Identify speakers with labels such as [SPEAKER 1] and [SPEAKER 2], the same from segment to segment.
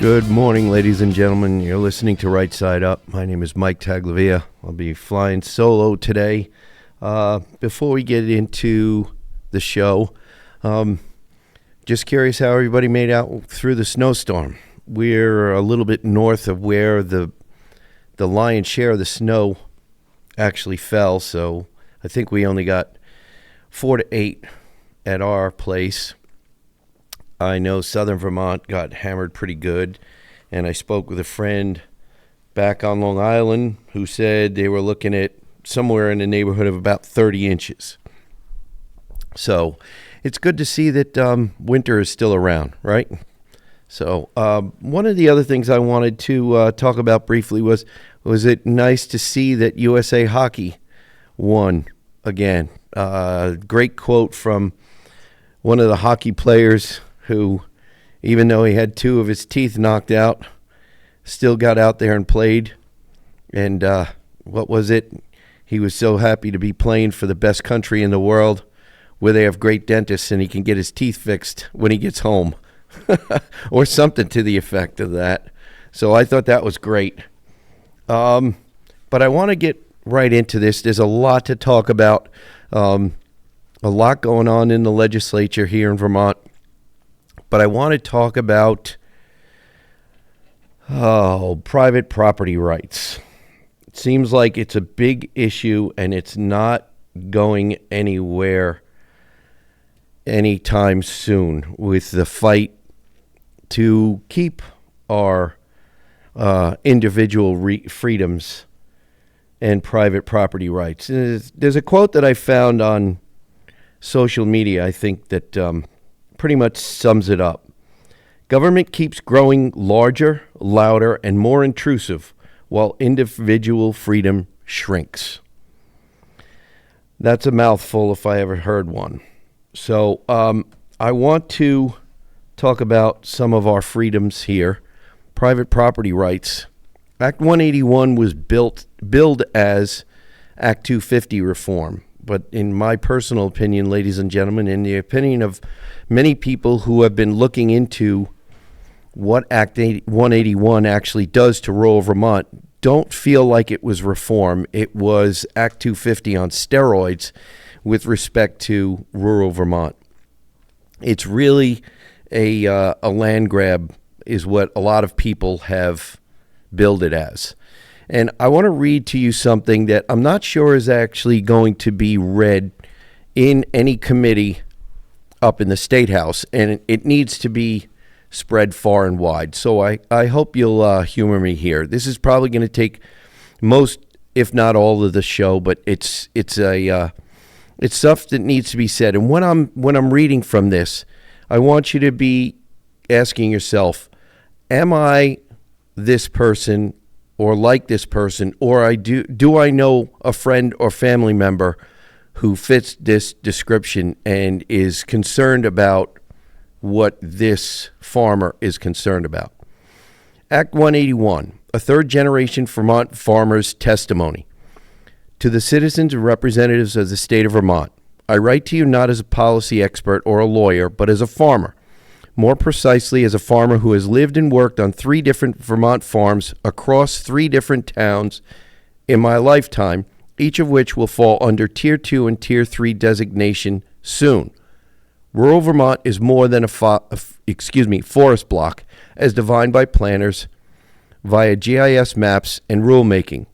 [SPEAKER 1] Good morning, ladies and gentlemen. You're listening to Right Side Up. My name is Mike Taglavia. I'll be flying solo today. Before we get into the show, just curious how everybody made out through the snowstorm. We're a little bit north of where the lion's share of the snow actually fell, so I think we only got 4 to 8 at our place. I know southern Vermont got hammered pretty good, and I spoke with a friend back on Long Island who said they were looking at somewhere in the neighborhood of about 30 inches. So it's good to see that winter is still around, right? So one of the other things I wanted to talk about briefly was it nice to see that USA Hockey won again. Great quote from one of the hockey players who, even though he had 2 of his teeth knocked out, still got out there and played. And what was it? He was so happy to be playing for the best country in the world where they have great dentists and he can get his teeth fixed when he gets home. Or something to the effect of that. So I thought that was great. But I want to get right into this. There's a lot to talk about. A lot going on in the legislature here in Vermont. But I want to talk about private property rights. It seems like it's a big issue and it's not going anywhere anytime soon with the fight to keep our individual freedoms and private property rights. There's a quote that I found on social media, I think, that pretty much sums it up. Government keeps growing larger, louder, and more intrusive while individual freedom shrinks. That's a mouthful if I ever heard one. So I want to talk about some of our freedoms here. Private property rights. Act 181 was billed as Act 250 reform. But in my personal opinion, ladies and gentlemen, in the opinion of many people who have been looking into what Act 181 actually does to rural Vermont, don't feel like it was reform. It was Act 250 on steroids with respect to rural Vermont. It's really a land grab is what a lot of people have billed it as. And I want to read to you something that I'm not sure is actually going to be read in any committee up in the State House, and it needs to be spread far and wide. So I hope you'll humor me here. This is probably going to take most, if not all, of the show, but it's stuff that needs to be said. And when I'm reading from this, I want you to be asking yourself, am I this person or like this person, or do I know a friend or family member who fits this description and is concerned about what this farmer is concerned about? Act 181, a third-generation Vermont farmer's testimony. To the citizens and representatives of the state of Vermont, I write to you not as a policy expert or a lawyer, but as a farmer. More precisely, as a farmer who has lived and worked on 3 different Vermont farms across 3 different towns in my lifetime, each of which will fall under Tier 2 and Tier 3 designation soon. Rural Vermont is more than a forest block, as defined by planners via GIS maps and rulemaking.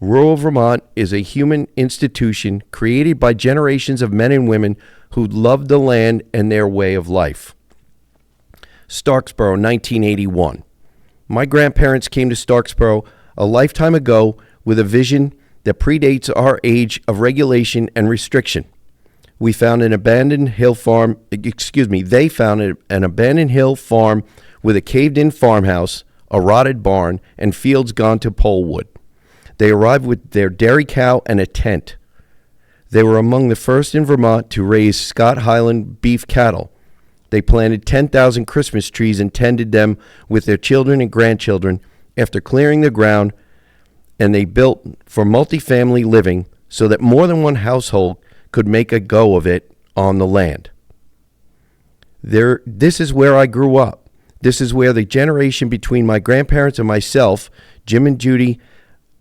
[SPEAKER 1] Rural Vermont is a human institution created by generations of men and women who loved the land and their way of life. Starksboro, 1981. My grandparents came to Starksboro a lifetime ago with a vision that predates our age of regulation and restriction. They found an abandoned hill farm with a caved-in farmhouse, a rotted barn, and fields gone to polewood. They arrived with their dairy cow and a tent. They were among the first in Vermont to raise Scott Highland beef cattle. They planted 10,000 Christmas trees and tended them with their children and grandchildren after clearing the ground, and they built for multifamily living so that more than one household could make a go of it on the land. This is where I grew up. This is where the generation between my grandparents and myself, Jim and Judy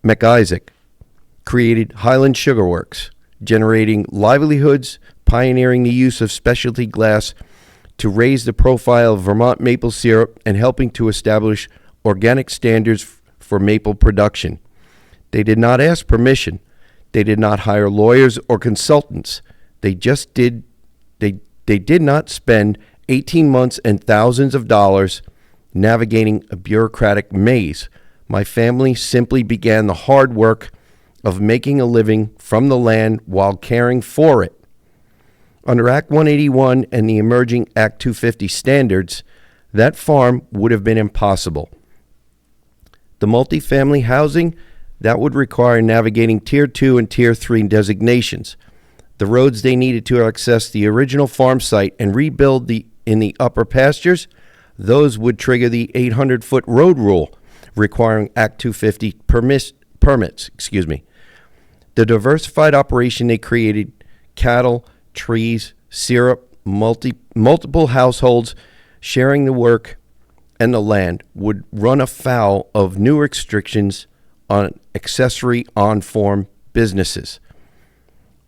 [SPEAKER 1] McIsaac, created Highland Sugar Works, generating livelihoods, pioneering the use of specialty glass to raise the profile of Vermont maple syrup, and helping to establish organic standards for maple production. They did not ask permission. They did not hire lawyers or consultants. They did not spend 18 months and thousands of dollars navigating a bureaucratic maze. My family simply began the hard work of making a living from the land while caring for it. Under Act 181 and the emerging Act 250 standards, that farm would have been impossible. The multifamily housing, that would require navigating Tier 2 and Tier 3 designations. The roads they needed to access the original farm site and rebuild in the upper pastures, those would trigger the 800-foot road rule, requiring Act 250 permits. The diversified operation they created, cattle, trees, syrup, multiple households sharing the work and the land, would run afoul of new restrictions on accessory on-farm businesses.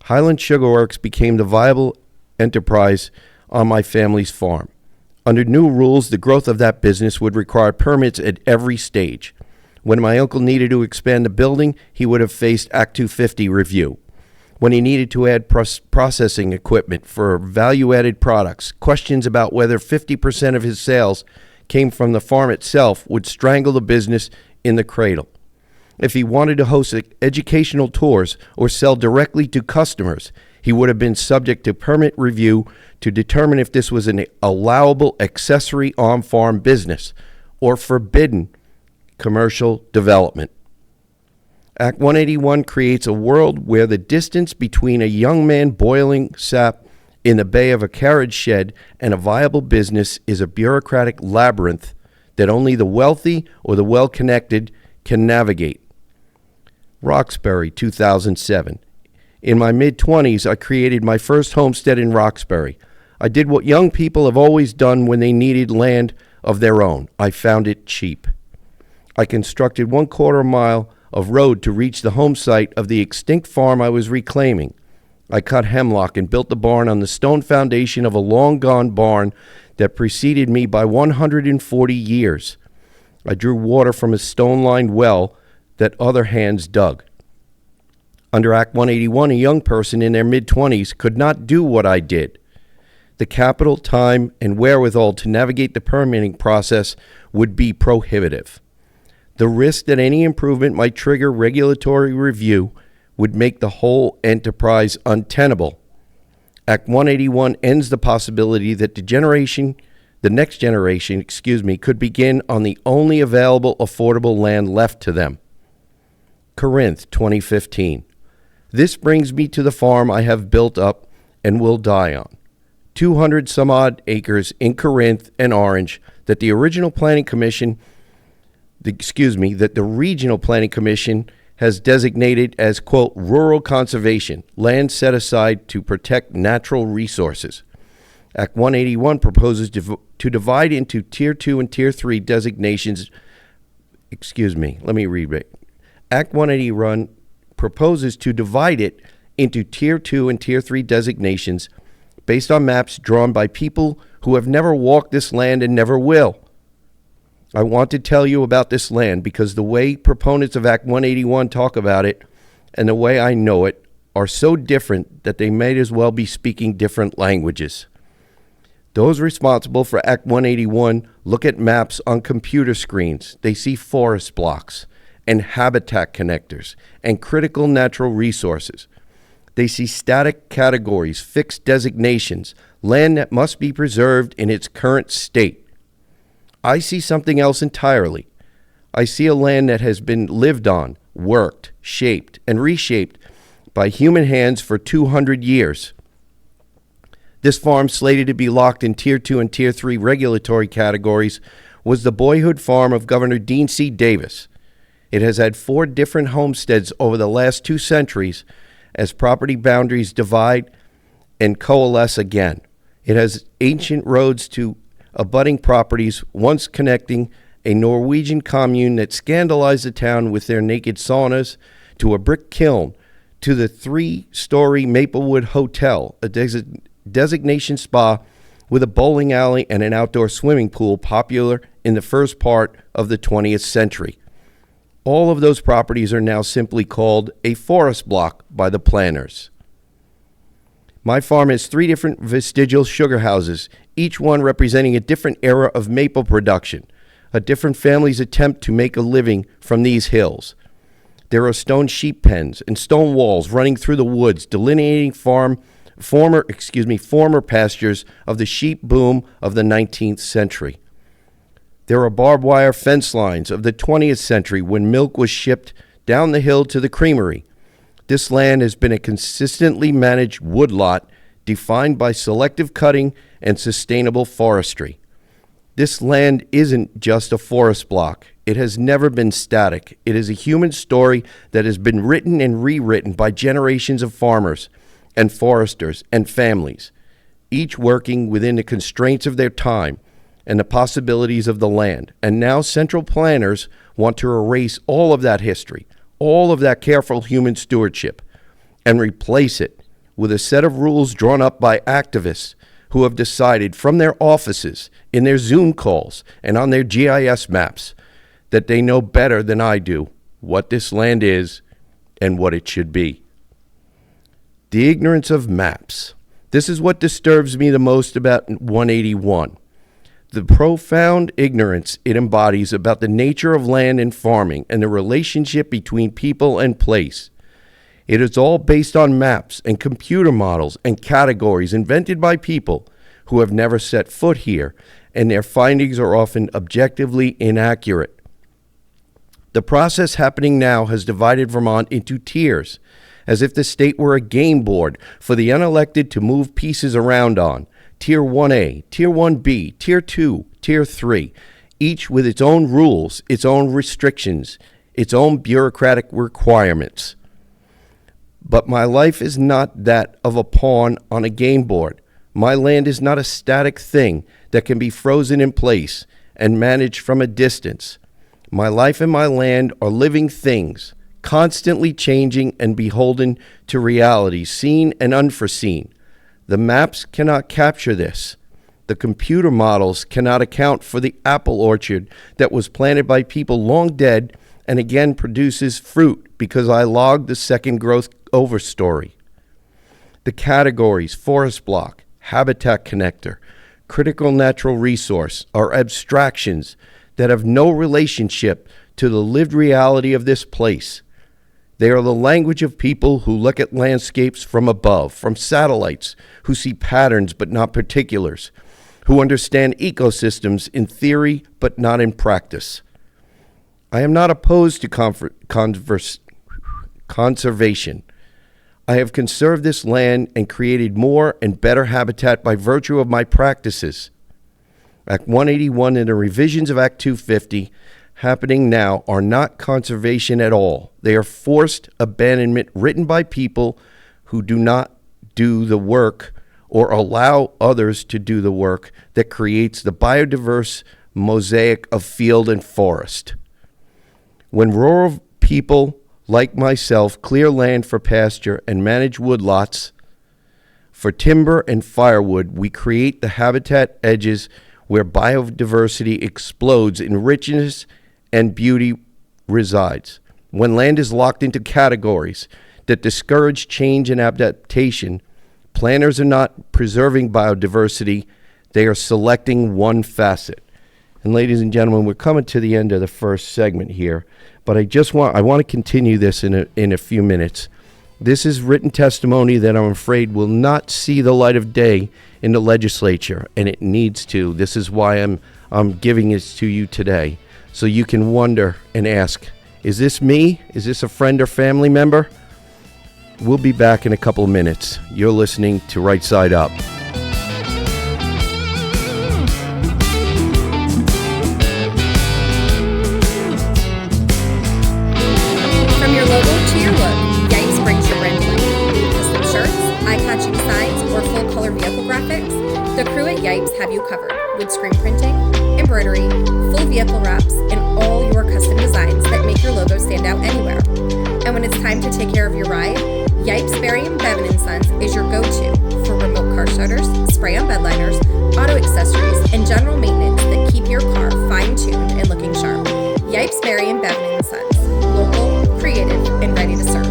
[SPEAKER 1] Highland Sugar Works became the viable enterprise on my family's farm. Under new rules, the growth of that business would require permits at every stage. When my uncle needed to expand the building, he would have faced Act 250 review. When he needed to add processing equipment for value-added products, questions about whether 50% of his sales came from the farm itself would strangle the business in the cradle. If he wanted to host educational tours or sell directly to customers, he would have been subject to permit review to determine if this was an allowable accessory on-farm business or forbidden commercial development. Act 181 creates a world where the distance between a young man boiling sap in the bay of a carriage shed and a viable business is a bureaucratic labyrinth that only the wealthy or the well-connected can navigate. Roxbury, 2007. In my mid-20s, I created my first homestead in Roxbury. I did what young people have always done when they needed land of their own. I found it cheap. I constructed 1/4 mile of road to reach the home site of the extinct farm I was reclaiming. I cut hemlock and built the barn on the stone foundation of a long-gone barn that preceded me by 140 years. I drew water from a stone-lined well that other hands dug. Under Act 181, a young person in their mid-20s could not do what I did. The capital, time, and wherewithal to navigate the permitting process would be prohibitive. The risk that any improvement might trigger regulatory review would make the whole enterprise untenable. Act 181 ends the possibility that the next generation, could begin on the only available affordable land left to them. Corinth, 2015. This brings me to the farm I have built up and will die on. 200 some odd acres in Corinth and Orange that the Regional Planning Commission has designated as, quote, rural conservation, land set aside to protect natural resources. Act 181 proposes to divide into Tier 2 and Tier 3 designations. Act 181 proposes to divide it into Tier 2 and Tier 3 designations based on maps drawn by people who have never walked this land and never will. I want to tell you about this land because the way proponents of Act 181 talk about it and the way I know it are so different that they may as well be speaking different languages. Those responsible for Act 181 look at maps on computer screens. They see forest blocks and habitat connectors and critical natural resources. They see static categories, fixed designations, land that must be preserved in its current state. I see something else entirely. I see a land that has been lived on, worked, shaped, and reshaped by human hands for 200 years. This farm, slated to be locked in Tier 2 and Tier 3 regulatory categories, was the boyhood farm of Governor Dean C. Davis. It has had 4 different homesteads over the last 2 centuries as property boundaries divide and coalesce again. It has ancient roads to abutting properties, once connecting a Norwegian commune that scandalized the town with their naked saunas, to a brick kiln, to the 3-story Maplewood Hotel, a designation spa with a bowling alley and an outdoor swimming pool popular in the first part of the 20th century. All of those properties are now simply called a forest block by the planners. My farm has 3 different vestigial sugar houses, each one representing a different era of maple production, a different family's attempt to make a living from these hills. There are stone sheep pens and stone walls running through the woods, delineating former pastures of the sheep boom of the 19th century. There are barbed wire fence lines of the 20th century when milk was shipped down the hill to the creamery. This land has been a consistently managed woodlot defined by selective cutting and sustainable forestry. This land isn't just a forest block. It has never been static. It is a human story that has been written and rewritten by generations of farmers and foresters and families, each working within the constraints of their time and the possibilities of the land. And now central planners want to erase all of that history, all of that careful human stewardship, and replace it with a set of rules drawn up by activists who have decided from their offices, in their Zoom calls, and on their GIS maps that they know better than I do what this land is and what it should be. The ignorance of maps. This is what disturbs me the most about 181. The profound ignorance it embodies about the nature of land and farming and the relationship between people and place. It is all based on maps and computer models and categories invented by people who have never set foot here, and their findings are often objectively inaccurate. The process happening now has divided Vermont into tiers, as if the state were a game board for the unelected to move pieces around on. Tier 1A, Tier 1B, Tier 2, Tier 3, each with its own rules, its own restrictions, its own bureaucratic requirements. But my life is not that of a pawn on a game board. My land is not a static thing that can be frozen in place and managed from a distance. My life and my land are living things, constantly changing and beholden to realities seen and unforeseen. The maps cannot capture this. The computer models cannot account for the apple orchard that was planted by people long dead and again produces fruit because I logged the second growth overstory. The categories, forest block, habitat connector, critical natural resource are abstractions that have no relationship to the lived reality of this place. They are the language of people who look at landscapes from above, from satellites, who see patterns but not particulars, who understand ecosystems in theory but not in practice. I am not opposed to conservation. I have conserved this land and created more and better habitat by virtue of my practices. Act 181 and the revisions of Act 250 happening now are not conservation at all. They are forced abandonment written by people who do not do the work or allow others to do the work that creates the biodiverse mosaic of field and forest. When rural people like myself clear land for pasture and manage woodlots for timber and firewood, we create the habitat edges where biodiversity explodes in richness and beauty resides. When land is locked into categories that discourage change and adaptation, planners are not preserving biodiversity, they are selecting one facet. And ladies and gentlemen, we're coming to the end of the first segment here, but I want to continue this in a few minutes. This is written testimony that I'm afraid will not see the light of day in the legislature, and it needs to. This is why I'm giving this to you today. So you can wonder and ask, is this me? Is this a friend or family member? We'll be back in a couple of minutes. You're listening to Right Side Up.
[SPEAKER 2] From your logo to your look, Yipes brings your brand to life. Custom shirts, eye-catching signs, or full-color vehicle graphics, the crew at Yipes have you covered with screen screen printing, embroidery, full vehicle wraps, and all your custom designs that make your logo stand out anywhere. And when it's time to take care of your ride, Yipes, Berry & Bevan & Sons is your go-to for remote car starters, spray-on bed liners, auto accessories, and general maintenance that keep your car fine-tuned and looking sharp. Yipes, Berry & Bevan & Sons. Local, creative, and ready to serve.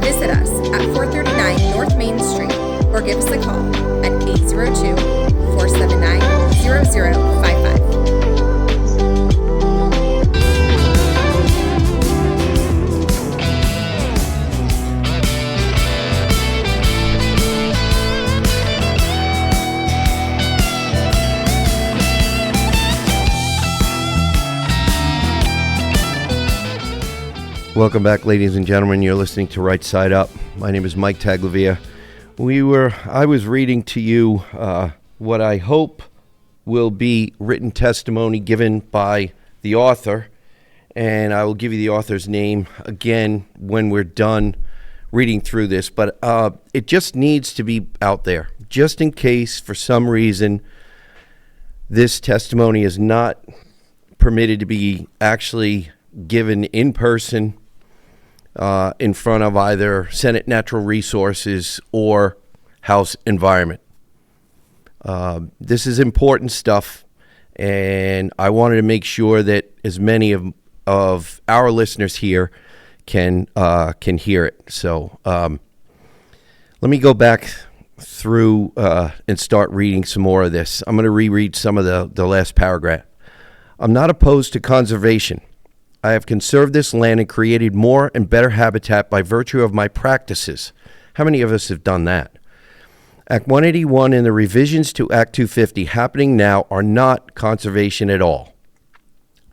[SPEAKER 2] Visit us at 439 North Main Street or give us a call at 802-479-0055.
[SPEAKER 1] Welcome back, ladies and gentlemen. You're listening to Right Side Up. My name is Mike Taglavia. I was reading to you what I hope will be written testimony given by the author, and I will give you the author's name again when we're done reading through this, but it just needs to be out there, just in case for some reason this testimony is not permitted to be actually given in person in front of either Senate Natural Resources or House Environment. This is important stuff, and I wanted to make sure that as many of our listeners here can hear it. So let me go back through and start reading some more of this. I'm going to reread some of the last paragraph. I'm not opposed to conservation. I have conserved this land and created more and better habitat by virtue of my practices. How many of us have done that? Act 181 and the revisions to Act 250 happening now are not conservation at all.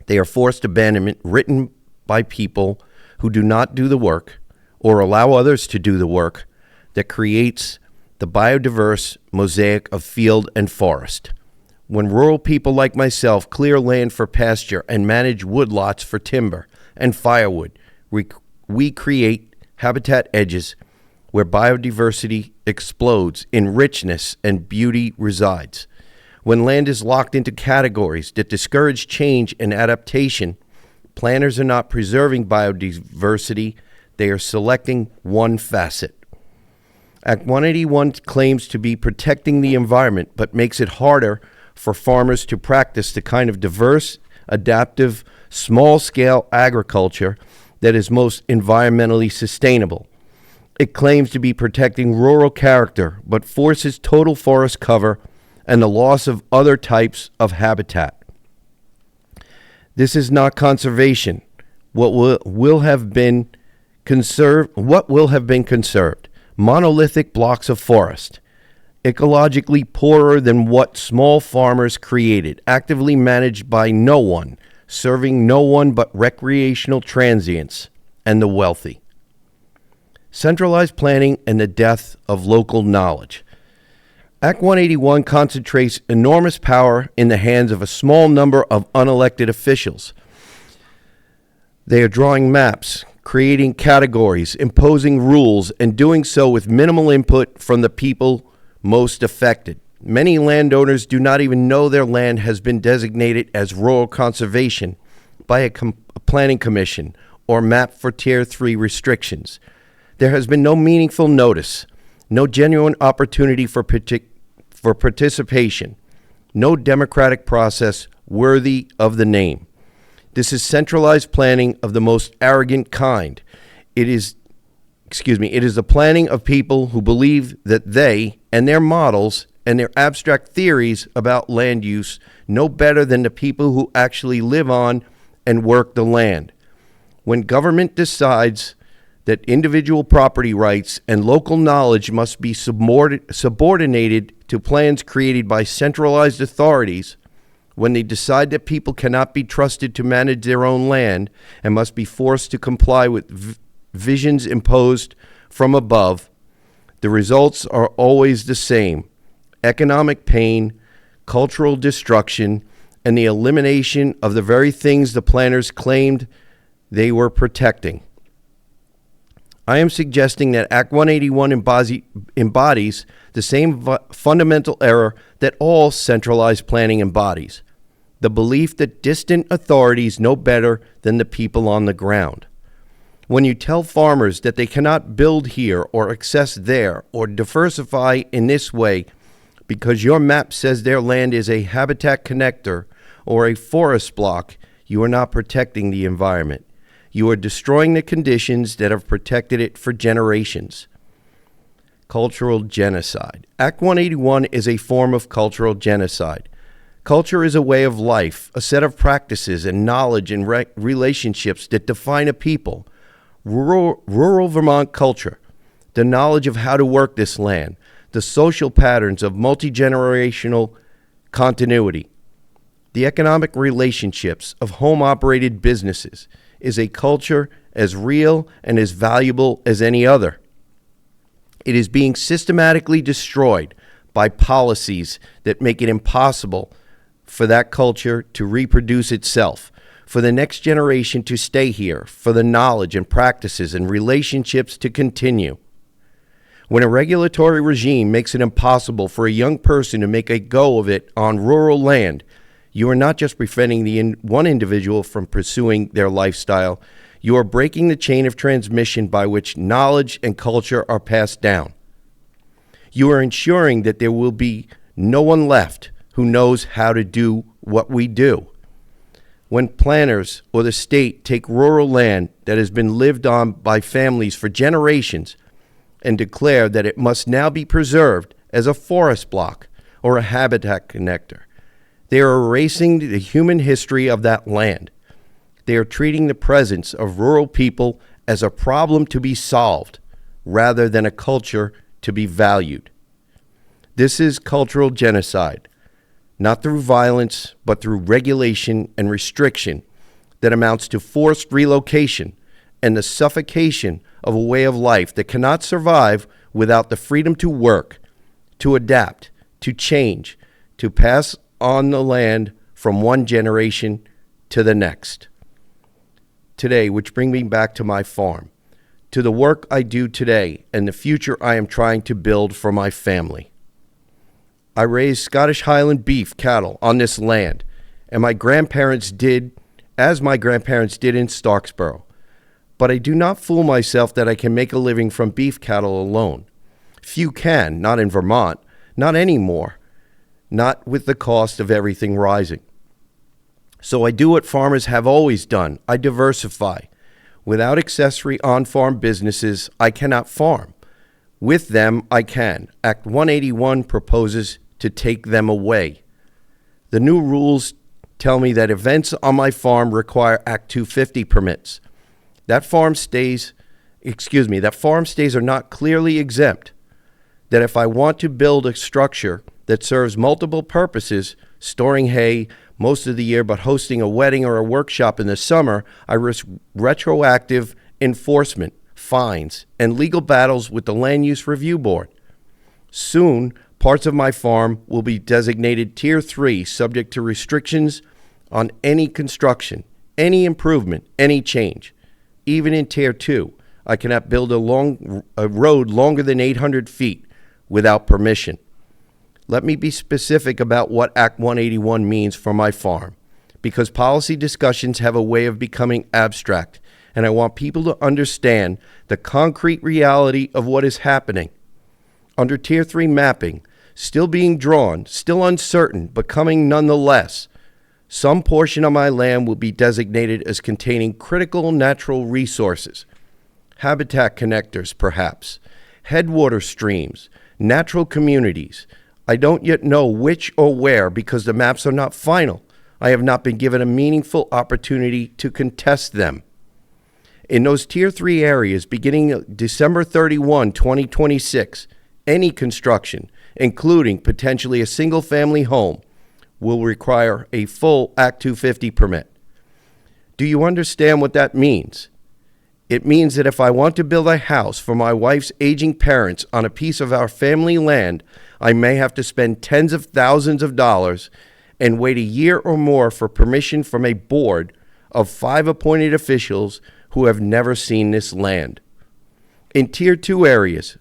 [SPEAKER 1] They are forced abandonment written by people who do not do the work or allow others to do the work that creates the biodiverse mosaic of field and forest. When rural people like myself clear land for pasture and manage woodlots for timber and firewood, we create habitat edges where biodiversity explodes in richness and beauty resides. When land is locked into categories that discourage change and adaptation, planners are not preserving biodiversity, they are selecting one facet. Act 181 claims to be protecting the environment, but makes it harder for farmers to practice the kind of diverse, adaptive, small-scale agriculture that is most environmentally sustainable. It claims to be protecting rural character, but forces total forest cover and the loss of other types of habitat. This is not conservation. What will have been conserved? Monolithic blocks of forest, ecologically poorer than what small farmers created, actively managed by no one, serving no one but recreational transients and the wealthy. Centralized planning and the death of local knowledge. Act 181 concentrates enormous power in the hands of a small number of unelected officials. They are drawing maps, creating categories, imposing rules, and doing so with minimal input from the people most affected. Many landowners do not even know their land has been designated as rural conservation by a planning commission or map for Tier 3 restrictions. There has been no meaningful notice, no genuine opportunity for participation, no democratic process worthy of the name. This is centralized planning of the most arrogant kind. It is the planning of people who believe that they and their models and their abstract theories about land use know better than the people who actually live on and work the land. When government decides that individual property rights and local knowledge must be subordinated to plans created by centralized authorities, when they decide that people cannot be trusted to manage their own land and must be forced to comply with visions imposed from above, the results are always the same: economic pain, cultural destruction, and the elimination of the very things the planners claimed they were protecting. I am suggesting that Act 181 embodies the same fundamental error that all centralized planning embodies: the belief that distant authorities know better than the people on the ground. When you tell farmers that they cannot build here or access there or diversify in this way because your map says their land is a habitat connector or a forest block, you are not protecting the environment. You are destroying the conditions that have protected it for generations. Cultural genocide. Act 181 is a form of cultural genocide. Culture is a way of life, a set of practices and knowledge and relationships that define a people. Rural Vermont culture, the knowledge of how to work this land, the social patterns of multi-generational continuity, the economic relationships of home-operated businesses is a culture as real and as valuable as any other. It is being systematically destroyed by policies that make it impossible for that culture to reproduce itself, for the next generation to stay here, for the knowledge and practices and relationships to continue. When a regulatory regime makes it impossible for a young person to make a go of it on rural land, you are not just preventing one individual from pursuing their lifestyle, you are breaking the chain of transmission by which knowledge and culture are passed down. You are ensuring that there will be no one left who knows how to do what we do. When planners or the state take rural land that has been lived on by families for generations and declare that it must now be preserved as a forest block or a habitat connector, they are erasing the human history of that land. They are treating the presence of rural people as a problem to be solved rather than a culture to be valued. This is cultural genocide, not through violence, but through regulation and restriction that amounts to forced relocation and the suffocation of a way of life that cannot survive without the freedom to work, to adapt, to change, to pass on the land from one generation to the next. Today, which brings me back to my farm, to the work I do today and the future I am trying to build for my family. I raised Scottish Highland beef cattle on this land, and my grandparents did as my grandparents did in Starksboro. But I do not fool myself that I can make a living from beef cattle alone. Few can, not in Vermont, not anymore, not with the cost of everything rising. So I do what farmers have always done. I diversify. Without accessory on-farm businesses, I cannot farm. With them, I can. Act 181 proposes to take them away. The new rules tell me that events on my farm require Act 250 permits. That farm stays are not clearly exempt. That if I want to build a structure that serves multiple purposes, storing hay most of the year but hosting a wedding or a workshop in the summer, I risk retroactive enforcement, fines, and legal battles with the Land Use Review Board. Soon, parts of my farm will be designated Tier 3, subject to restrictions on any construction, any improvement, any change. Even in Tier 2, I cannot build a road longer than 800 feet without permission. Let me be specific about what Act 181 means for my farm, because policy discussions have a way of becoming abstract, and I want people to understand the concrete reality of what is happening. Under Tier 3 mapping, still being drawn, still uncertain, but coming nonetheless, some portion of my land will be designated as containing critical natural resources, habitat connectors perhaps, headwater streams, natural communities. I don't yet know which or where because the maps are not final. I have not been given a meaningful opportunity to contest them. In those Tier 3 areas, beginning December 31, 2026, any construction, including potentially a single-family home, will require a full Act 250 permit. Do you understand what that means? It means that if I want to build a house for my wife's aging parents on a piece of our family land, I may have to spend tens of thousands of dollars and wait a year or more for permission from a board of 5 appointed officials who have never seen this land. In Tier 2 areas,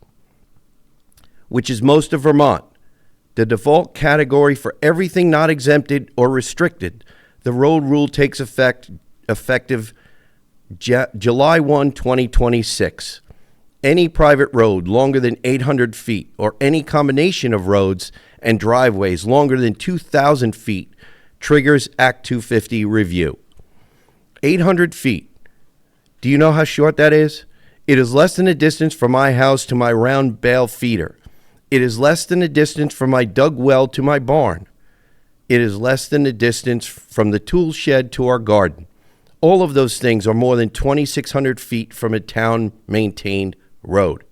[SPEAKER 1] which is most of Vermont, the default category for everything not exempted or restricted. The road rule takes effective July 1, 2026. Any private road longer than 800 feet or any combination of roads and driveways longer than 2,000 feet triggers Act 250 review. 800 feet. Do you know how short that is? It is less than the distance from my house to my round bale feeder. It is less than the distance from my dug well to my barn. It is less than the distance from the tool shed to our garden. All of those things are more than 2,600 feet from a town-maintained road.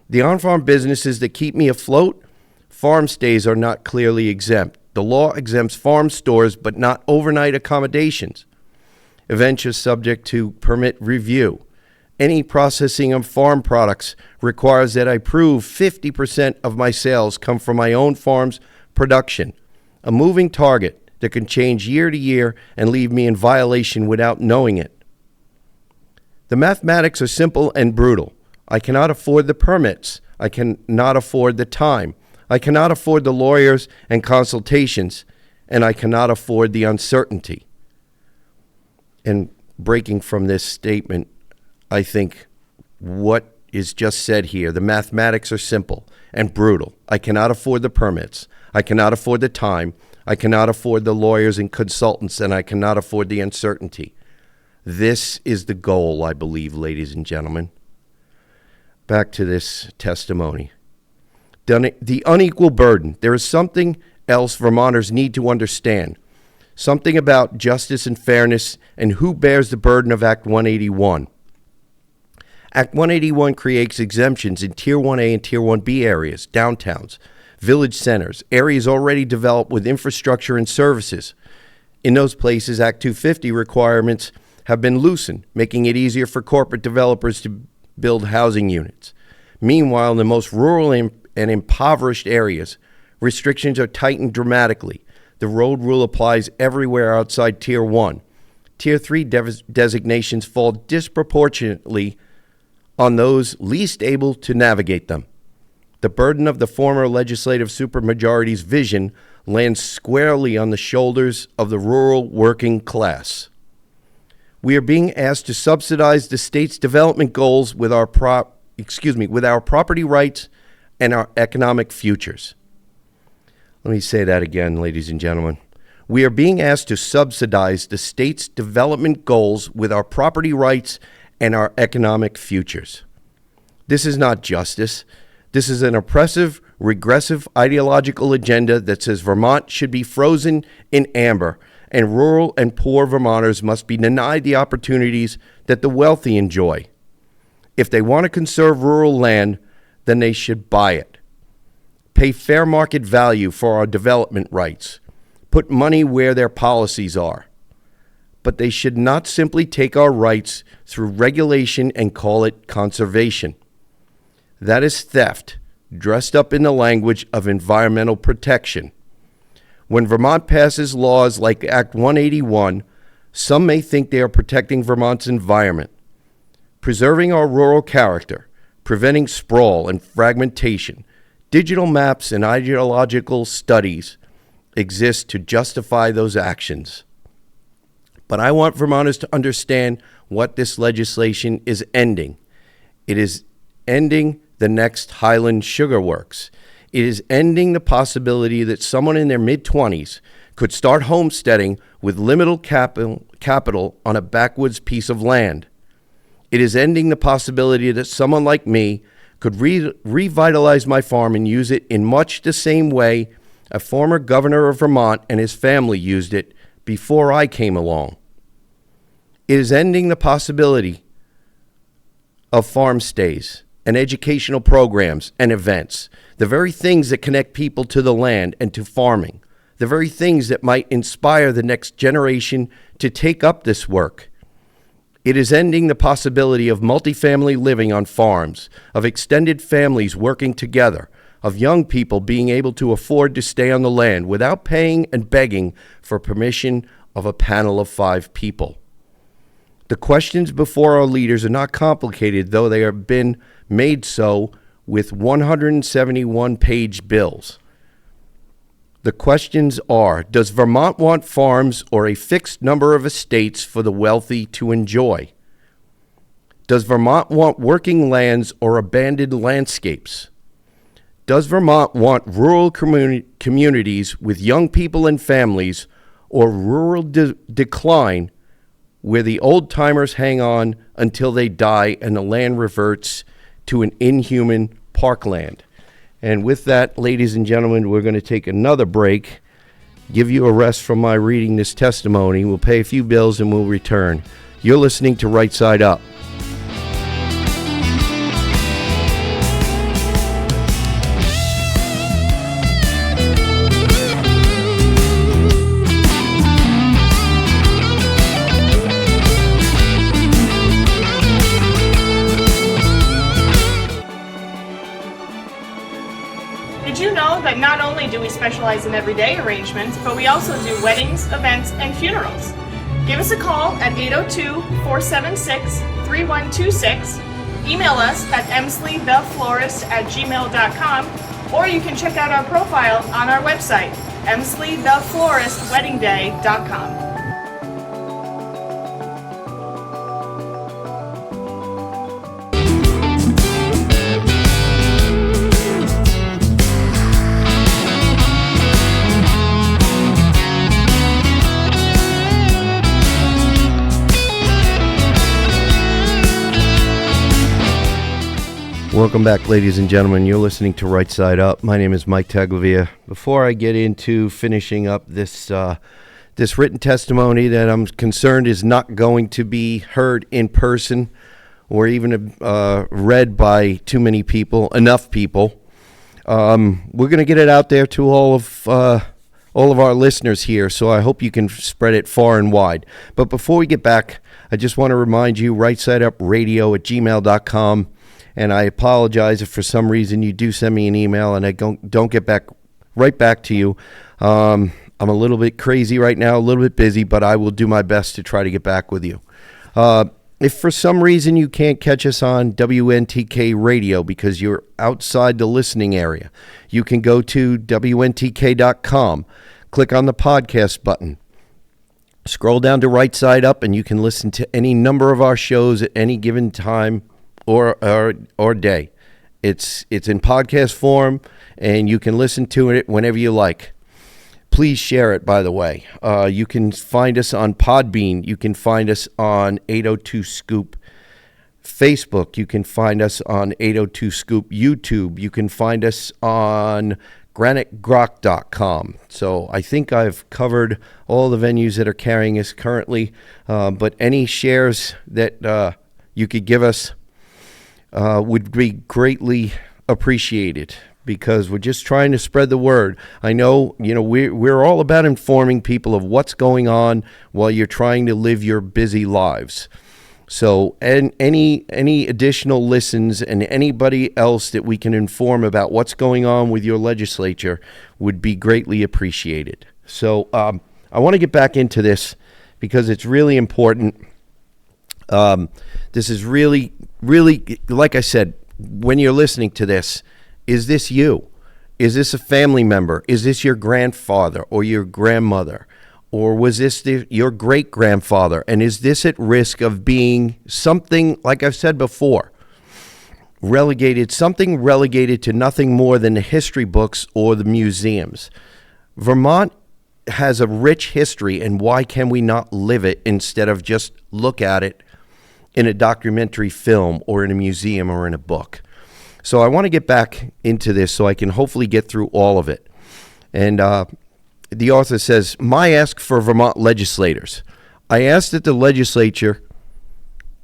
[SPEAKER 1] The on-farm businesses that keep me afloat, farm stays are not clearly exempt. The law exempts farm stores, but not overnight accommodations. Events are subject to permit review. Any processing of farm products requires that I prove 50% of my sales come from my own farm's production, a moving target that can change year to year and leave me in violation without knowing it. The mathematics are simple and brutal. I cannot afford the permits. I cannot afford the time. I cannot afford the lawyers and consultations, and I cannot afford the uncertainty. And breaking from this statement, I think what is just said here, the mathematics are simple and brutal. I cannot afford the permits. I cannot afford the time. I cannot afford the lawyers and consultants, and I cannot afford the uncertainty. This is the goal, I believe, ladies and gentlemen. Back to this testimony. The unequal burden. There is something else Vermonters need to understand. Something about justice and fairness and who bears the burden of Act 181. Act 181 creates exemptions in Tier 1A and Tier 1B areas, downtowns, village centers, areas already developed with infrastructure and services. In those places, Act 250 requirements have been loosened, making it easier for corporate developers to build housing units. Meanwhile, in the most rural and impoverished areas, restrictions are tightened dramatically. The road rule applies everywhere outside Tier 1. Tier 3 designations fall disproportionately on those least able to navigate them. The burden of the former legislative supermajority's vision lands squarely on the shoulders of the rural working class. We are being asked to subsidize the state's development goals with our property rights and our economic futures. Let me say that again, ladies and gentlemen. We are being asked to subsidize the state's development goals with our property rights and our economic futures. This is not justice. This is an oppressive, regressive ideological agenda that says Vermont should be frozen in amber and rural and poor Vermonters must be denied the opportunities that the wealthy enjoy. If they want to conserve rural land, then they should buy it. Pay fair market value for our development rights. Put money where their policies are. But they should not simply take our rights through regulation and call it conservation. That is theft, dressed up in the language of environmental protection. When Vermont passes laws like Act 181, some may think they are protecting Vermont's environment, preserving our rural character, preventing sprawl and fragmentation. Digital maps and ideological studies exist to justify those actions. But I want Vermonters to understand what this legislation is ending. It is ending the next Highland Sugar Works. It is ending the possibility that someone in their mid-20s could start homesteading with limited capital on a backwoods piece of land. It is ending the possibility that someone like me could revitalize my farm and use it in much the same way a former governor of Vermont and his family used it before I came along. It is ending the possibility of farm stays and educational programs and events, the very things that connect people to the land and to farming, the very things that might inspire the next generation to take up this work. It is ending the possibility of multifamily living on farms, of extended families working together, of young people being able to afford to stay on the land without paying and begging for permission of a panel of 5 people. The questions before our leaders are not complicated, though they have been made so with 171-page bills. The questions are, does Vermont want farms or a fixed number of estates for the wealthy to enjoy? Does Vermont want working lands or abandoned landscapes? Does Vermont want rural communities with young people and families, or rural decline where the old-timers hang on until they die and the land reverts to an inhuman parkland? And with that, ladies and gentlemen, we're going to take another break, give you a rest from my reading this testimony. We'll pay a few bills and we'll return. You're listening to Right Side Up.
[SPEAKER 3] Did you know that not only do we specialize in everyday arrangements, but we also do weddings, events, and funerals? Give us a call at 802-476-3126, email us at emsleytheflorist@gmail.com, or you can check out our profile on our website, emsleythefloristweddingday.com.
[SPEAKER 1] Welcome back, ladies and gentlemen. You're listening to Right Side Up. My name is Mike Taglavia. Before I get into finishing up this written testimony that I'm concerned is not going to be heard in person or even read by too many people, enough people, we're going to get it out there to all of our listeners here, so I hope you can spread it far and wide. But before we get back, I just want to remind you, rightsideupradio@gmail.com. And I apologize if for some reason you do send me an email and I don't get right back to you. I'm a little bit crazy right now, a little bit busy, but I will do my best to try to get back with you. If for some reason you can't catch us on WNTK radio because you're outside the listening area, you can go to WNTK.com, click on the podcast button, scroll down to Right Side Up, and you can listen to any number of our shows at any given time or day. It's in podcast form, and you can listen to it whenever you like. Please share it, by the way. You can find us on Podbean. You can find us on 802 Scoop Facebook. You can find us on 802 Scoop YouTube. You can find us on granitegrok.com. So I think I've covered all the venues that are carrying us currently, but any shares that you could give us would be greatly appreciated, because we're just trying to spread the word. I know, we're all about informing people of what's going on while you're trying to live your busy lives. So, and any additional listens and anybody else that we can inform about what's going on with your legislature would be greatly appreciated. So, I want to get back into this because it's really important. This is really, like I said, when you're listening to this, is this you? Is this a family member? Is this your grandfather or your grandmother? Or was this your great-grandfather? And is this at risk of being something, like I've said before, relegated to nothing more than the history books or the museums? Vermont has a rich history, and why can we not live it instead of just look at it in a documentary film or in a museum or in a book? So I want to get back into this so I can hopefully get through all of it. And the author says, my ask for Vermont legislators. I ask that the legislature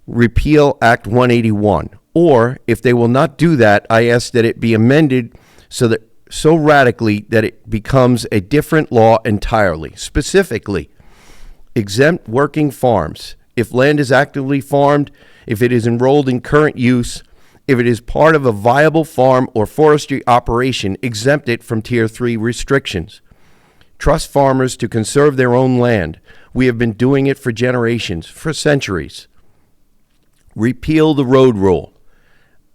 [SPEAKER 1] repeal Act 181, or if they will not do that, I ask that it be amended so radically that it becomes a different law entirely. Specifically, exempt working farms. If land is actively farmed, if it is enrolled in current use, if it is part of a viable farm or forestry operation, exempt it from Tier 3 restrictions. Trust farmers to conserve their own land. We have been doing it for generations, for centuries. Repeal the road rule.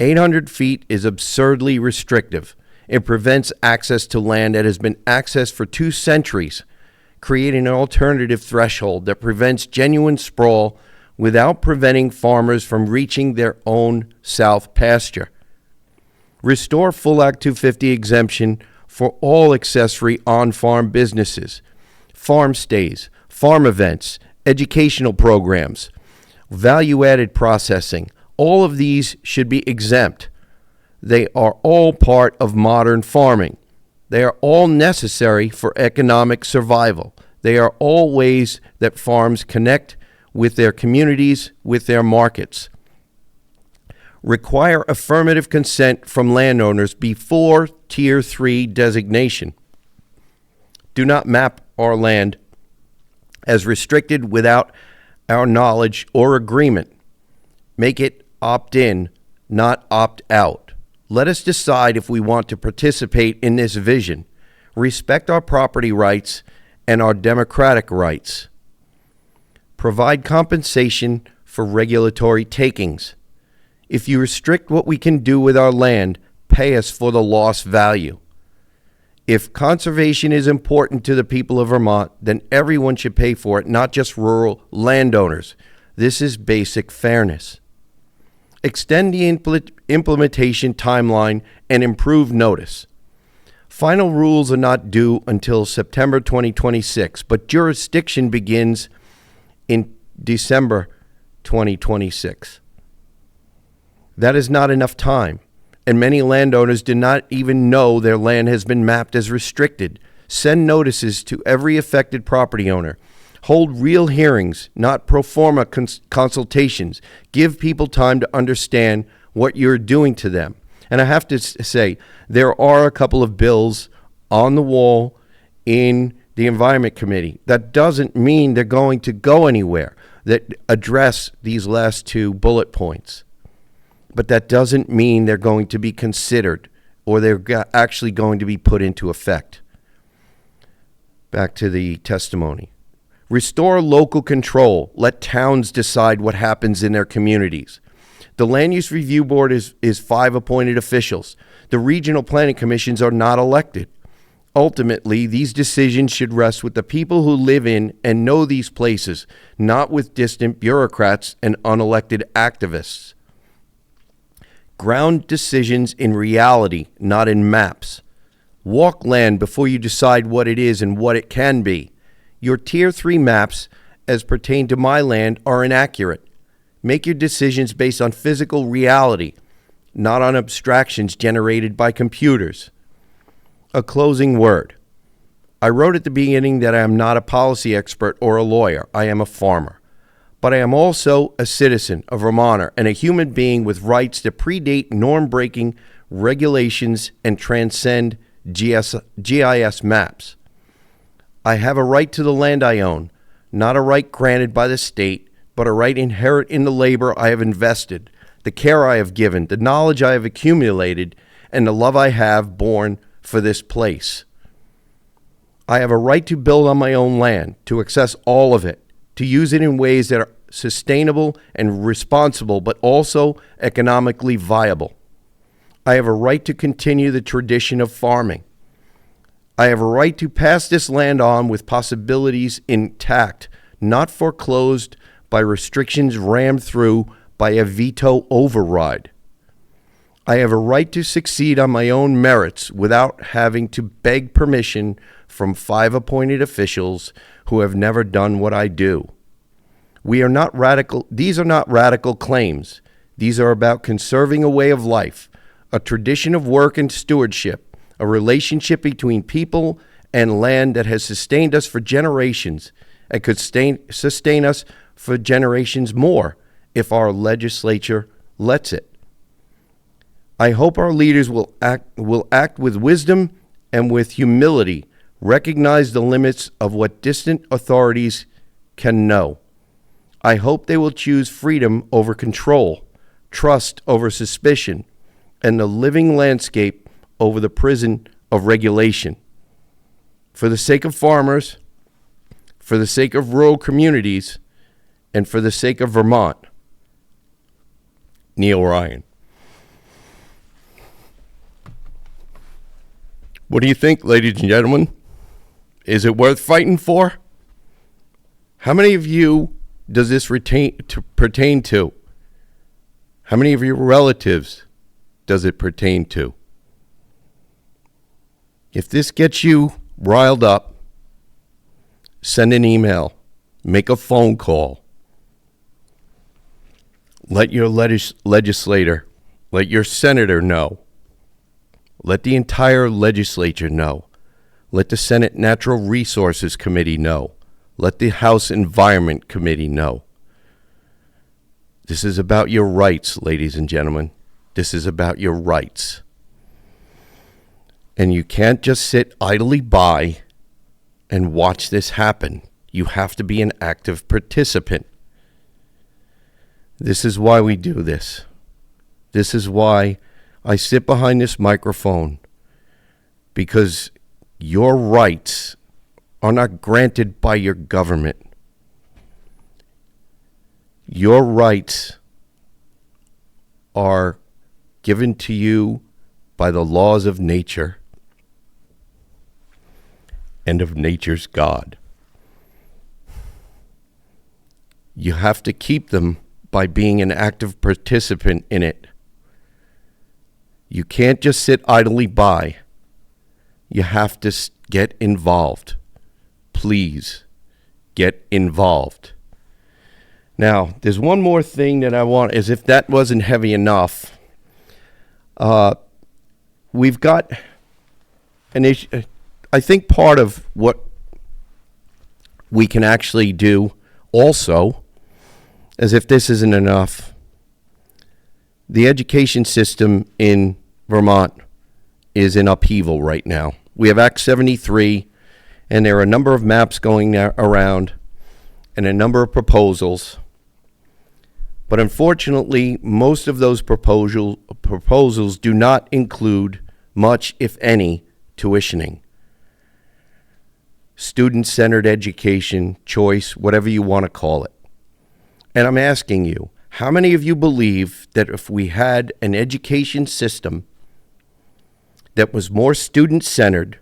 [SPEAKER 1] 800 feet is absurdly restrictive. It prevents access to land that has been accessed for 2 centuries, creating an alternative threshold that prevents genuine sprawl without preventing farmers from reaching their own south pasture. Restore full Act 250 exemption for all accessory on-farm businesses, farm stays, farm events, educational programs, value-added processing. All of these should be exempt. They are all part of modern farming. They are all necessary for economic survival. They are all ways that farms connect with their communities, with their markets. Require affirmative consent from landowners before Tier 3 designation. Do not map our land as restricted without our knowledge or agreement. Make it opt-in, not opt-out. Let us decide if we want to participate in this vision. Respect our property rights and our democratic rights. Provide compensation for regulatory takings. If you restrict what we can do with our land, pay us for the lost value. If conservation is important to the people of Vermont, then everyone should pay for it, not just rural landowners. This is basic fairness. Extend the implementation timeline and improve notice. Final rules are not due until September 2026, but jurisdiction begins in December 2026. That is not enough time, and many landowners do not even know their land has been mapped as restricted. Send notices to every affected property owner. Hold real hearings, not pro forma consultations. Give people time to understand what you're doing to them. And I have to say, there are a couple of bills on the wall in the Environment Committee. That doesn't mean they're going to go anywhere that address these last 2 bullet points. But that doesn't mean they're going to be considered or they're actually going to be put into effect. Back to the testimony. Restore local control. Let towns decide what happens in their communities. The Land Use Review Board is 5 appointed officials. The regional planning commissions are not elected. Ultimately, these decisions should rest with the people who live in and know these places, not with distant bureaucrats and unelected activists. Ground decisions in reality, not in maps. Walk land before you decide what it is and what it can be. Your Tier 3 maps, as pertain to my land, are inaccurate. Make your decisions based on physical reality, not on abstractions generated by computers. A closing word. I wrote at the beginning that I am not a policy expert or a lawyer. I am a farmer. But I am also a citizen, a Vermonter, and a human being with rights that predate norm-breaking regulations and transcend GIS maps. I have a right to the land I own, not a right granted by the state, but a right inherent in the labor I have invested, the care I have given, the knowledge I have accumulated, and the love I have borne for this place. I have a right to build on my own land, to access all of it, to use it in ways that are sustainable and responsible, but also economically viable. I have a right to continue the tradition of farming. I have a right to pass this land on with possibilities intact, not foreclosed by restrictions rammed through by a veto override. I have a right to succeed on my own merits without having to beg permission from 5 appointed officials who have never done what I do. These are not radical claims. These are about conserving a way of life, a tradition of work and stewardship, a relationship between people and land that has sustained us for generations and could sustain us for generations more if our legislature lets it. I hope our leaders will act with wisdom and with humility, recognize the limits of what distant authorities can know. I hope they will choose freedom over control, trust over suspicion, and the living landscape over the prison of regulation. For the sake of farmers, for the sake of rural communities, and for the sake of Vermont. Neil Ryan. What do you think, ladies and gentlemen? Is it worth fighting for? How many of you does this pertain to? How many of your relatives does it pertain to? If this gets you riled up, send an email, make a phone call. Let your legislator, let your senator know. Let the entire legislature know. Let the Senate Natural Resources Committee know. Let the House Environment Committee know. This is about your rights, ladies and gentlemen. This is about your rights. And you can't just sit idly by and watch this happen. You have to be an active participant. This is why we do this. This is why I sit behind this microphone, because your rights are not granted by your government. Your rights are given to you by the laws of nature and of nature's God. You have to keep them by being an active participant in it. You can't just sit idly by. You have to get involved. Please get involved. Now, there's one more thing that I want, as if that wasn't heavy enough. We've got an issue. I think part of what we can actually do also, as if this isn't enough, the education system in Vermont is in upheaval right now. We have Act 73, and there are a number of maps going around and a number of proposals. But unfortunately, most of those proposals do not include much, if any, tuitioning. Student-centered education, choice, whatever you want to call it. And I'm asking you, how many of you believe that if we had an education system that was more student-centered,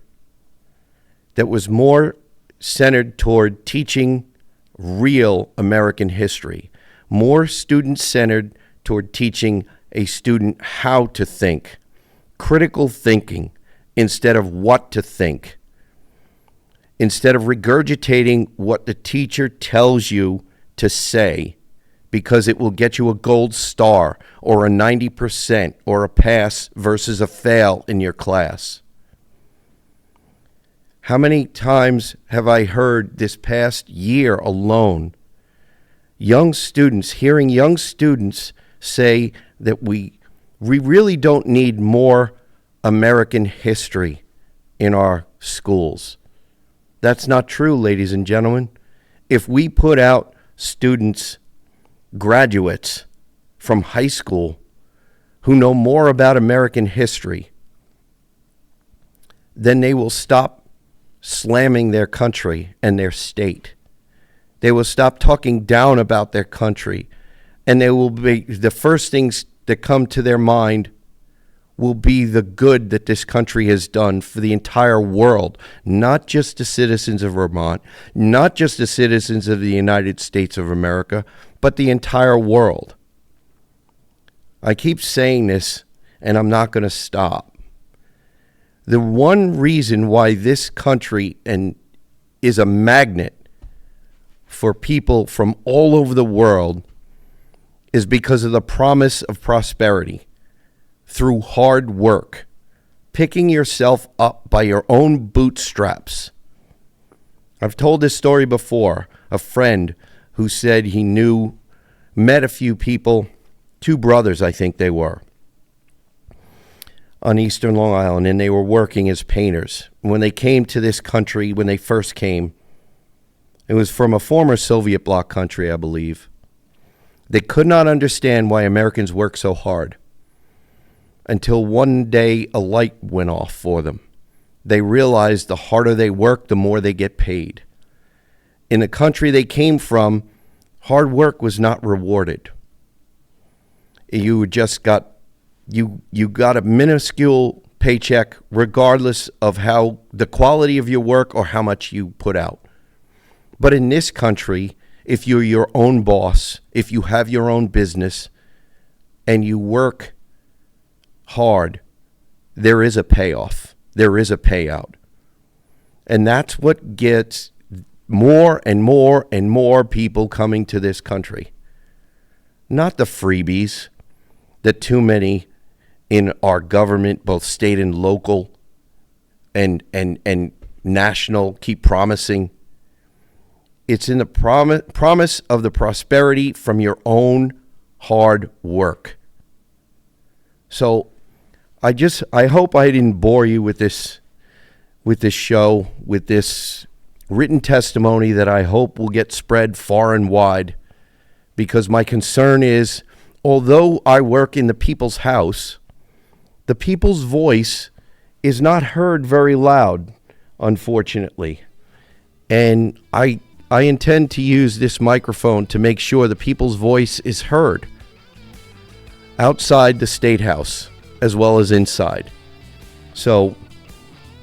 [SPEAKER 1] that was more centered toward teaching real American history, more student-centered toward teaching a student how to think, critical thinking instead of what to think, instead of regurgitating what the teacher tells you to say, because it will get you a gold star or a 90% or a pass versus a fail in your class. How many times have I heard this past year alone hearing young students say that we really don't need more American history in our schools. That's not true, ladies and gentlemen. If we put out students, graduates from high school who know more about American history, then they will stop slamming their country and their state. They will stop talking down about their country, and they will be the first things that come to their mind will be the good that this country has done for the entire world, not just the citizens of Vermont, not just the citizens of the United States of America, but the entire world. I keep saying this, and I'm not going to stop. The one reason why this country is a magnet for people from all over the world is because of the promise of prosperity through hard work, picking yourself up by your own bootstraps. I've told this story before. A friend who said he met a few people, two brothers I think they were, on Eastern Long Island, and they were working as painters. When they came to this country, when they first came, it was from a former Soviet bloc country, I believe. They could not understand why Americans work so hard until one day a light went off for them. They realized the harder they work, the more they get paid. In the country they came from, hard work was not rewarded. You just got a minuscule paycheck regardless of how the quality of your work or how much you put out. But in this country, if you're your own boss, if you have your own business and you work hard, there is a payoff. There is a payout. And that's what gets more and more and more people coming to this country. Not the freebies that too many in our government, both state and local and national, keep promising. It's in the promise of the prosperity from your own hard work. So I hope I didn't bore you with this show, with this written testimony that I hope will get spread far and wide, because my concern is, although I work in the people's house, the people's voice is not heard very loud, unfortunately. And I intend to use this microphone to make sure the people's voice is heard outside the State House as well as inside. So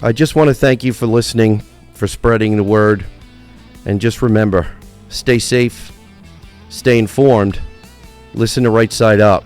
[SPEAKER 1] I just want to thank you for listening, for spreading the word, and just remember, stay safe, stay informed, listen to Right Side Up.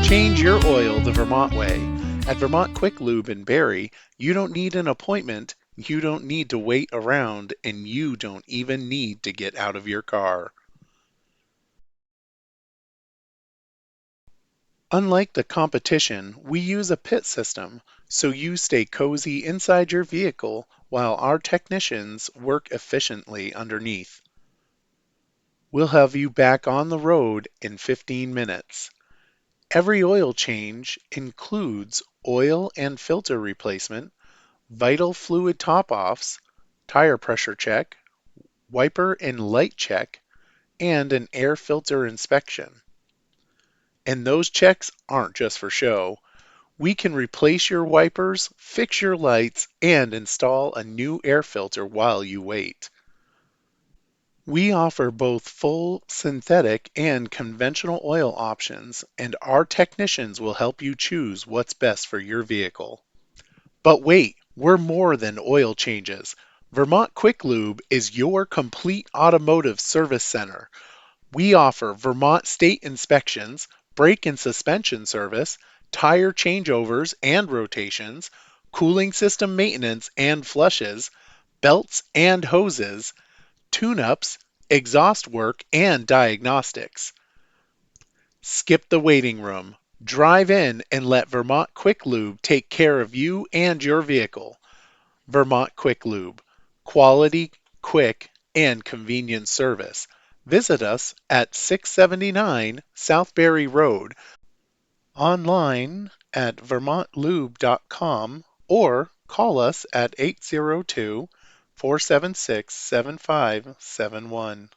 [SPEAKER 4] Change your oil the Vermont way. At Vermont Quick Lube in Barrie, you don't need an appointment, you don't need to wait around, and you don't even need to get out of your car. Unlike the competition, we use a pit system, so you stay cozy inside your vehicle while our technicians work efficiently underneath. We'll have you back on the road in 15 minutes. Every oil change includes oil and filter replacement, vital fluid top-offs, tire pressure check, wiper and light check, and an air filter inspection. And those checks aren't just for show. We can replace your wipers, fix your lights, and install a new air filter while you wait. We offer both full synthetic and conventional oil options, and our technicians will help you choose what's best for your vehicle. But wait, we're more than oil changes. Vermont Quick Lube is your complete automotive service center. We offer Vermont state inspections, brake and suspension service, tire changeovers and rotations, cooling system maintenance and flushes, belts and hoses, tune-ups, exhaust work, and diagnostics. Skip the waiting room. Drive in and let Vermont Quick Lube take care of you and your vehicle. Vermont Quick Lube. Quality, quick, and convenient service. Visit us at 679 South Barrie Road, online at vermontlube.com, or call us at 802-476-7571.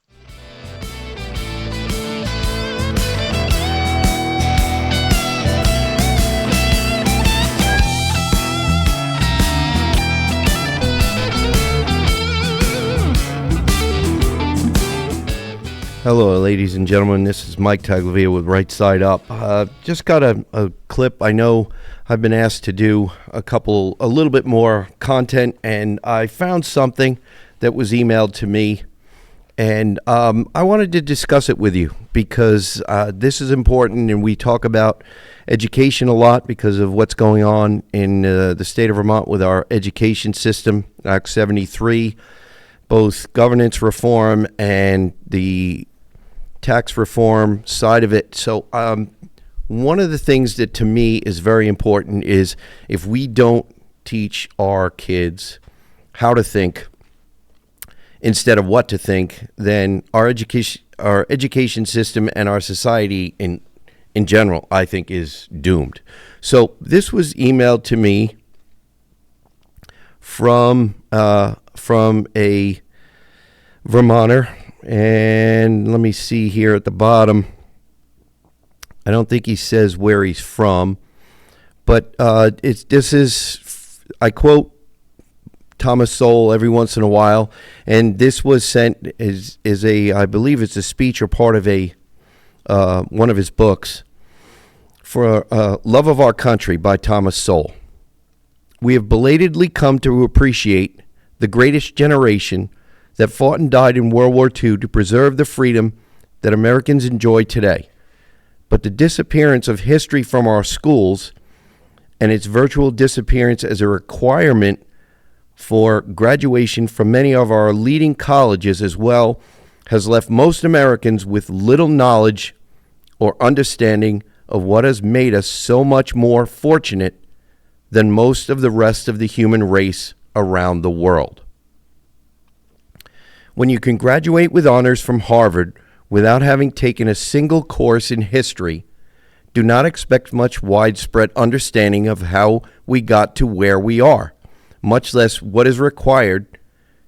[SPEAKER 1] Hello, ladies and gentlemen. This is Mike Taglavia with Right Side Up. Just got a clip. I know I've been asked to do a little bit more content, and I found something that was emailed to me, and I wanted to discuss it with you because this is important, and we talk about education a lot because of what's going on in the state of Vermont with our education system, Act 73, both governance reform and the tax reform side of it. So one of the things that to me is very important is if we don't teach our kids how to think instead of what to think, then our education system and our society in general, I think, is doomed. So this was emailed to me from a Vermonter, and let me see here at the bottom. I don't think he says where he's from, but I quote Thomas Sowell every once in a while, and this was sent I believe it's a speech or part of one of his books, for Love of Our Country by Thomas Sowell. We have belatedly come to appreciate the greatest generation that fought and died in World War II to preserve the freedom that Americans enjoy today. But the disappearance of history from our schools and its virtual disappearance as a requirement for graduation from many of our leading colleges as well has left most Americans with little knowledge or understanding of what has made us so much more fortunate than most of the rest of the human race around the world. When you can graduate with honors from Harvard without having taken a single course in history, do not expect much widespread understanding of how we got to where we are, much less what is required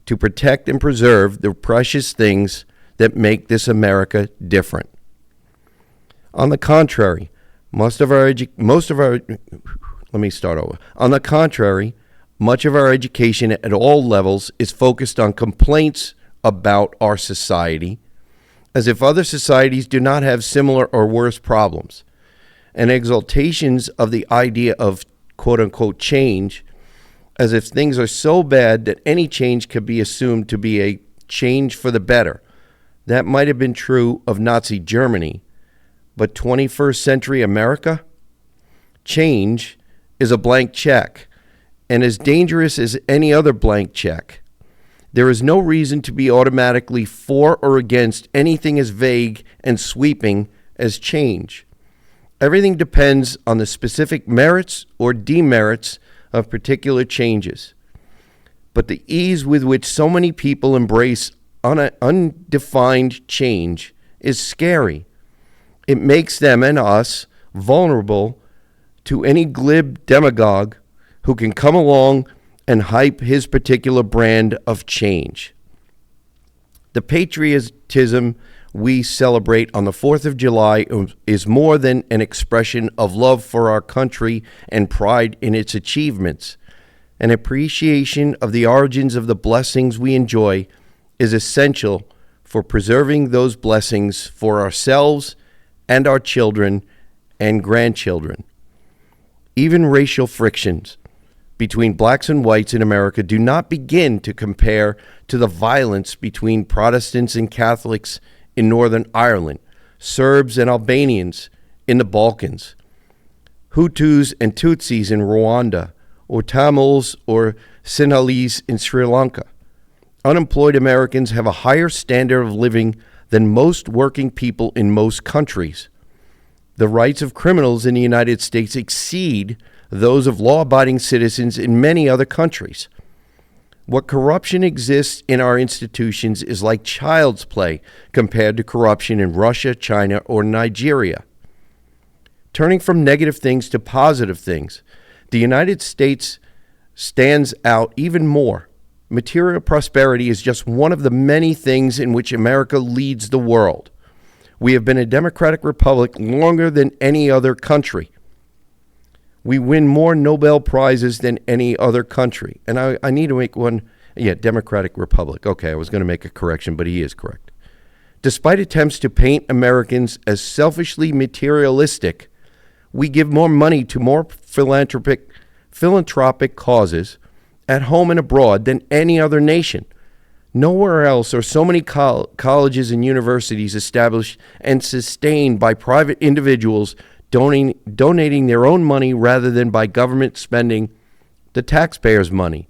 [SPEAKER 1] to protect and preserve the precious things that make this America different. On the contrary, much of our education at all levels is focused on complaints about our society, as if other societies do not have similar or worse problems, and exaltations of the idea of quote-unquote change, as if things are so bad that any change could be assumed to be a change for the better. That might have been true of Nazi Germany, but 21st century America? Change is a blank check, and as dangerous as any other blank check. There is no reason to be automatically for or against anything as vague and sweeping as change. Everything depends on the specific merits or demerits of particular changes. But the ease with which so many people embrace undefined change is scary. It makes them and us vulnerable to any glib demagogue who can come along and hype his particular brand of change. The patriotism we celebrate on the 4th of July is more than an expression of love for our country and pride in its achievements. An appreciation of the origins of the blessings we enjoy is essential for preserving those blessings for ourselves and our children and grandchildren. Even racial frictions between blacks and whites in America do not begin to compare to the violence between Protestants and Catholics in Northern Ireland, Serbs and Albanians in the Balkans, Hutus and Tutsis in Rwanda, or Tamils or Sinhalese in Sri Lanka. Unemployed Americans have a higher standard of living than most working people in most countries. The rights of criminals in the United States exceed those of law-abiding citizens in many other countries. What corruption exists in our institutions is like child's play compared to corruption in Russia, China, or Nigeria. Turning from negative things to positive things, the United States stands out even more. Material prosperity is just one of the many things in which America leads the world. We have been a democratic republic longer than any other country. We win more Nobel Prizes than any other country. And I need to make Democratic Republic. Okay, I was going to make a correction, but he is correct. Despite attempts to paint Americans as selfishly materialistic, we give more money to more philanthropic causes at home and abroad than any other nation. Nowhere else are so many colleges and universities established and sustained by private individuals donating their own money rather than by government spending the taxpayers' money.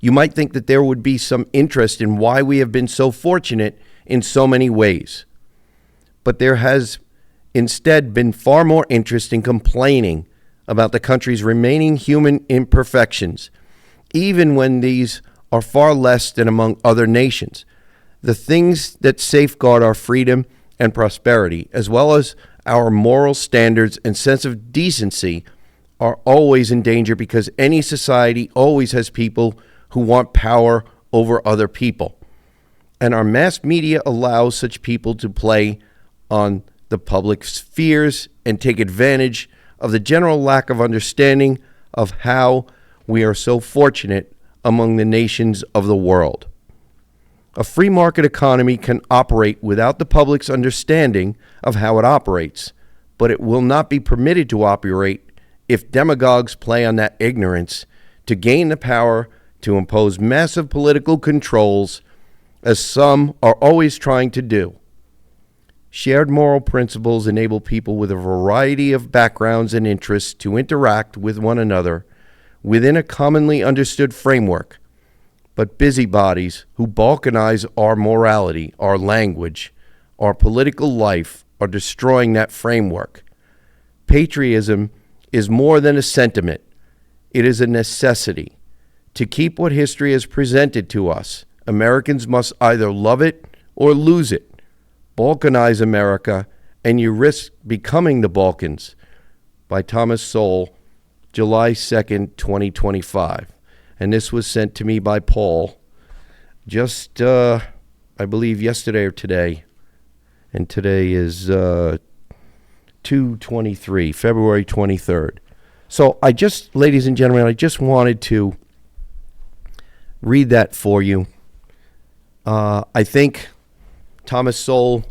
[SPEAKER 1] You might think that there would be some interest in why we have been so fortunate in so many ways. But there has instead been far more interest in complaining about the country's remaining human imperfections, even when these are far less than among other nations. The things that safeguard our freedom and prosperity, as well as our moral standards and sense of decency, are always in danger because any society always has people who want power over other people. And our mass media allows such people to play on the public's fears and take advantage of the general lack of understanding of how we are so fortunate among the nations of the world. A free market economy can operate without the public's understanding of how it operates, but it will not be permitted to operate if demagogues play on that ignorance to gain the power to impose massive political controls, as some are always trying to do. Shared moral principles enable people with a variety of backgrounds and interests to interact with one another within a commonly understood framework. But busybodies who balkanize our morality, our language, our political life are destroying that framework. Patriotism is more than a sentiment. It is a necessity. To keep what history has presented to us, Americans must either love it or lose it. Balkanize America, and you risk becoming the Balkans. By Thomas Sowell, July 2nd, 2025. And this was sent to me by Paul just, I believe, yesterday or today. And today is 2/23, February 23rd. So ladies and gentlemen, I just wanted to read that for you. I think Thomas Sowell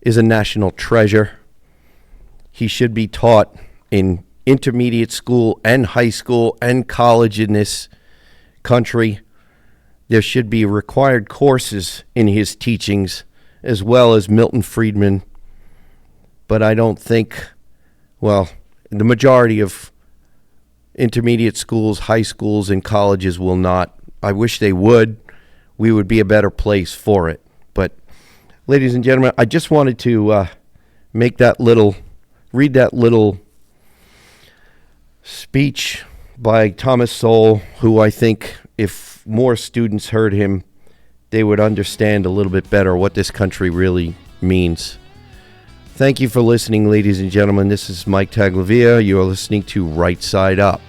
[SPEAKER 1] is a national treasure. He should be taught in intermediate school and high school and college in this country. There should be required courses in his teachings, as well as Milton Friedman. But I don't think, well, the majority of intermediate schools, high schools, and colleges will not. I wish they would. We would be a better place for it. But, ladies and gentlemen, I just wanted to read that little speech by Thomas Sowell, who I think if more students heard him, they would understand a little bit better what this country really means. Thank you for listening, ladies and gentlemen. This is Mike Taglavia. You are listening to Right Side Up.